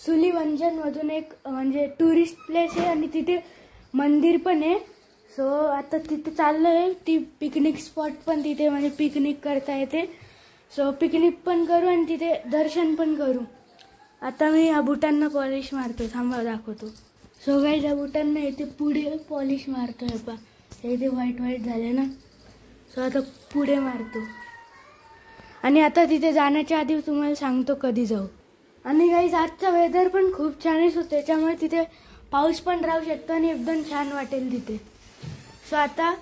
सुलीवंजनमधून एक म्हणजे tourist place आहे आणि तिथे मंदिर पण आहे. सो आता तिथे चाललोय. ती पिकनिक स्पॉट पण तिथे म्हणजे पिकनिक करता येते. सो पिकनिक पण करू आणि तिथे दर्शन पण करू. आता मी या बुटांना पॉलिश मारतो. थांबा दाखवतो. सो गाईज या बुटांना इथे पुढे पॉलिश मारतोय. पा इथे व्हाईट झाले ना. सो आता पुढे मारतो आणि आता तिथे जाण्याच्या आधी तुम्हाला सांगतो कधी जाऊ. आणि गाईज आजचा वेदर पण खूप छानच होतं. त्याच्यामुळे तिथे पाऊस पण राहू शकतो आणि एकदम छान वाटेल तिथे. सो आता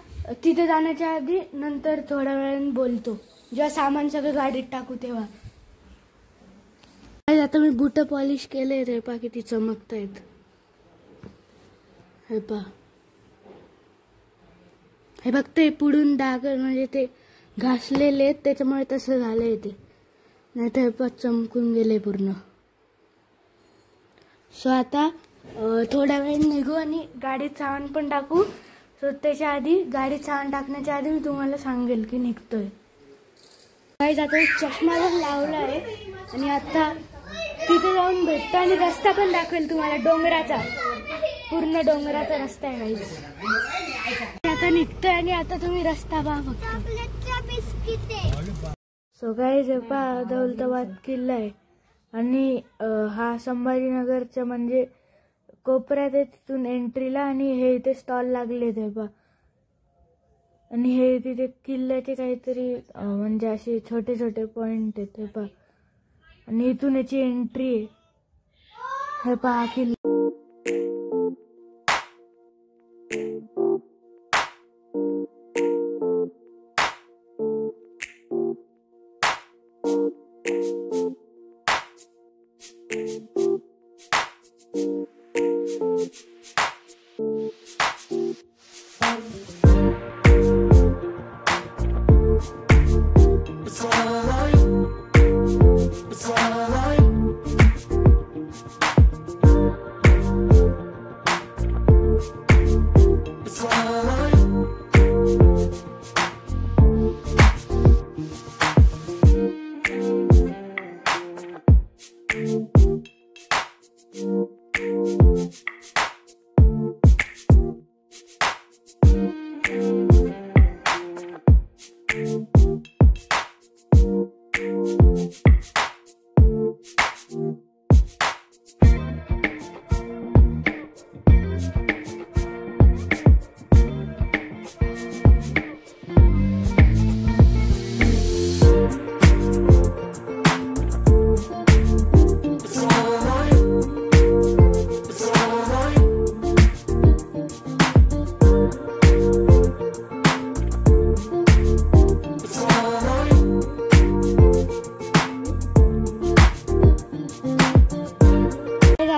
तिथे जाण्याच्या आधी नंतर थोड्या वेळाने बोलतो, जेव्हा सामान सगळं गाडीत टाकू तेव्हा. आता मी बुट पॉलिश केले. रे पा किती चमकतायत. हे पा हे फक्त हे पुढून डाग म्हणजे ते घासलेले आहेत त्याच्यामुळे तसं झालंय ते. नाही तर हे पा चमकून गेले पूर्ण. सो आता थोड्या वेळ निघू आणि गाडीत सामान पण टाकू. सो त्याच्या आधी गाडीत सामान टाकण्याच्या आधी मी तुम्हाला सांगेल की निघतोय. गाईज आता एक चष्मा पण लावला आहे आणि आता तिथे जाऊन भेटतो आणि रस्ता पण दाखवेल तुम्हाला. डोंगराचा पूर्ण डोंगराचा रस्ता आहे गाईज. आता निघतोय आणि आता तुम्ही रस्ता पहा फक्त. सो गाईज पहा दौलताबाद किल्ला आहे आणि हा संभाजीनगरच्या म्हणजे कोपऱ्यात आहे तिथून एंट्रीला. आणि हे इथे स्टॉल लागले ते पहा. आणि हे तिथे किल्ल्याचे काहीतरी म्हणजे असे छोटे छोटे पॉइंट आहेत. हे पहा आणि इथून याची एंट्री आहे. हे पहा किल्ला.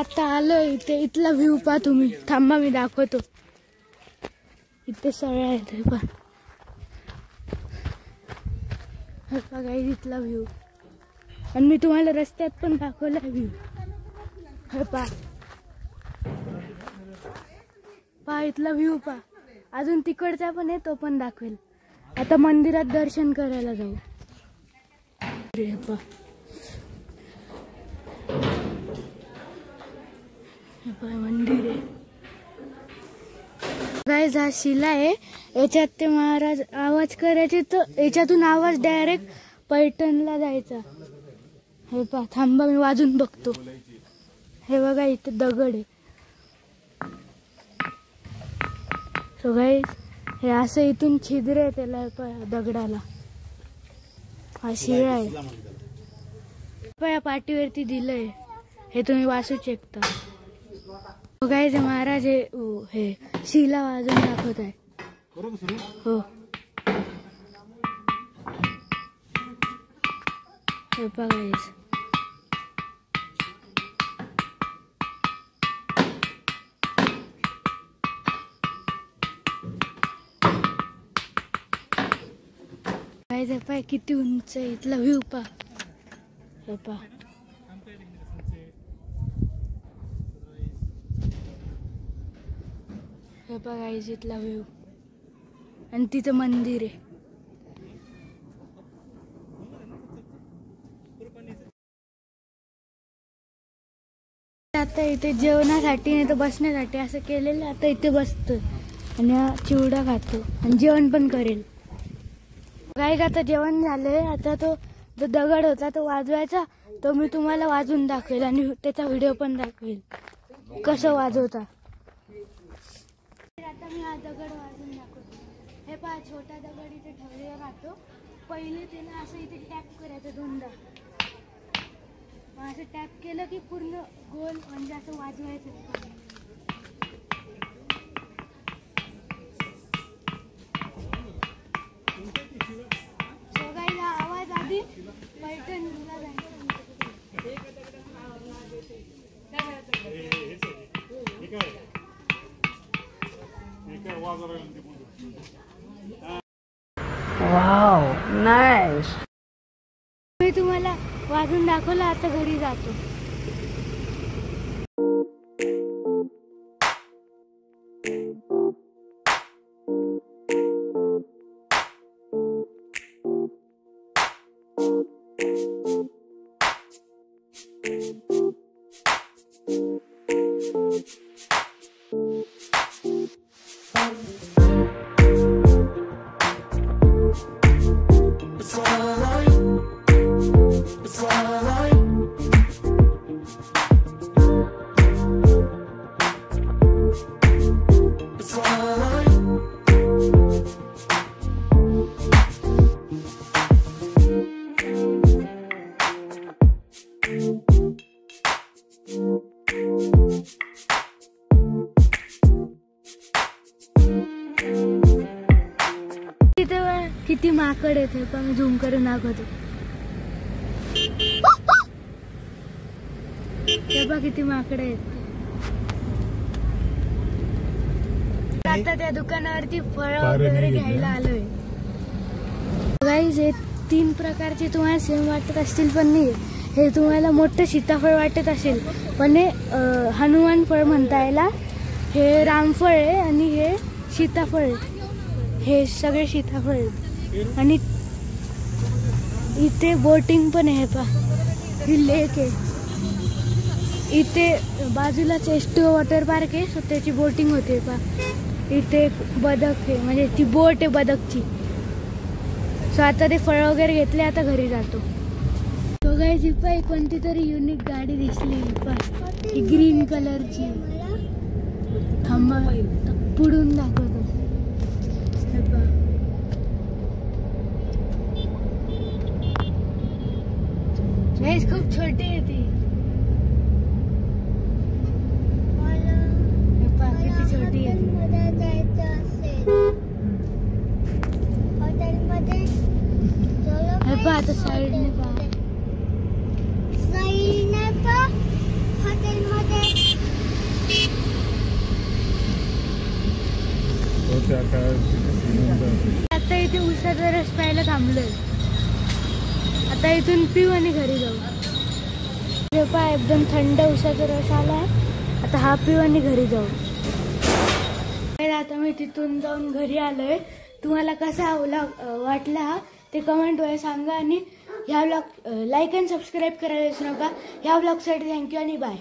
आता आलो इथे. इथला व्ह्यू पहा तुम्ही. थांबा मी दाखवतो. इथे सगळे आहेत. हे पहा गाईज इथला व्ह्यू. आणि मी तुम्हाला रस्त्यात पण दाखवला व्ह्यू. हे पहा पहा इथला व्ह्यू पहा. अजून तिकडचा पण आहे तो पण दाखवेल. आता मंदिरात दर्शन करायला जाऊ. हे पहा मंदिर आहे. गाईज हा शिला आहे. याच्यात ते महाराज आवाज करायचे तर याच्यातून आवाज डायरेक्ट पैठणला जायचा. हे पहा थांबा मी वाजून बघतो. हे बघा इथे दगड आहे. सो गाईज हे असं इथून छिद्र आहे त्याला दगडाला. हा शिळा आहे. या पाटीवरती दिलंय. हे तुम्ही वाचू शकता. गाईज महाराज हे शिला वाजून दाखवत आहे. हो हे पहा गाईज. गाईज पहा किती उंच आहे. इथला व्ह्यू पहा. हे पहा हे बघा गाईज इथला व्ह्यू. आणि तिथं मंदिर आहे. आता इथे जेवणासाठी नाही तर बसण्यासाठी असं केलेलं. आता इथे बसतो आणि हा चिवडा खातो आणि जेवण पण करेल. गाईज आता जेवण झालंय. आता तो जो दगड होता तो वाजवायचा, तो मी तुम्हाला वाजवून दाखवेल आणि त्याचा व्हिडिओ पण दाखवेल कसं वाजवता. आता मी हा दगड वाजवून दाखवतो. हे पहा, छोटा दगड इथे ठेवलेला राहतो. पहिले त्याला असं इथे टॅप करायचं दोनदा. असं टॅप केलं की पूर्ण गोल म्हणजे असं वाजवायचं. आवाज आधी पैठणला जायचं. Wow, nice. मी तुम्हाला वाजून दाखवलं. आता घरी जातो. किती माकड येते पण मी झूम करून दाखवतो. तेव्हा किती माकड आहेत. आता त्या दुकानावरती फळ वगैरे घ्यायला आलोय. गाईज हे 3 प्रकारचे तुम्हाला सेम वाटत असतील पण नाही. हे तुम्हाला मोठं सीताफळ वाटत असेल पण हे हनुमान फळ म्हणता याला. हे रामफळ आहे आणि हे सीताफळ आहे. हे सगळे सीताफळ आहेत. आणि इथे बोटिंग पण आहे. पा ही लेक आहे. इथे बाजूलाच एस2 वॉटर पार्क आहे. सो त्याची बोटिंग होते. पा इथे बदक आहे म्हणजे ती बोट आहे बदकची. सो आता ते फळ वगैरे घेतले. आता घरी जातो. तो गाईज ही पा कोणती तरी युनिक गाडी दिसली. पा ही ग्रीन कलरची. थांबा पुढून दाखवतो. हे पा खूप छोटी आहे ती. किती छोटी आहे. हे पहा आता साईडने पहा. आता इथे उसाचा रस प्यायला थांबलोय. आता इथून पिऊ आणि घरी जाऊ. पहा एकदम थंड उसाचा रस आलाय. आता हा पिऊ आणि घरी जाऊ. आता मी तिथून जाऊन घरी आलोय. तुम्हाला कसा वाटला ते कमेंट वर सांगा आणि ह्या व्लॉग लाईक आणि सबस्क्राईब करायला विसरू नका. ह्या व्लॉगसाठी थँक्यू आणि बाय.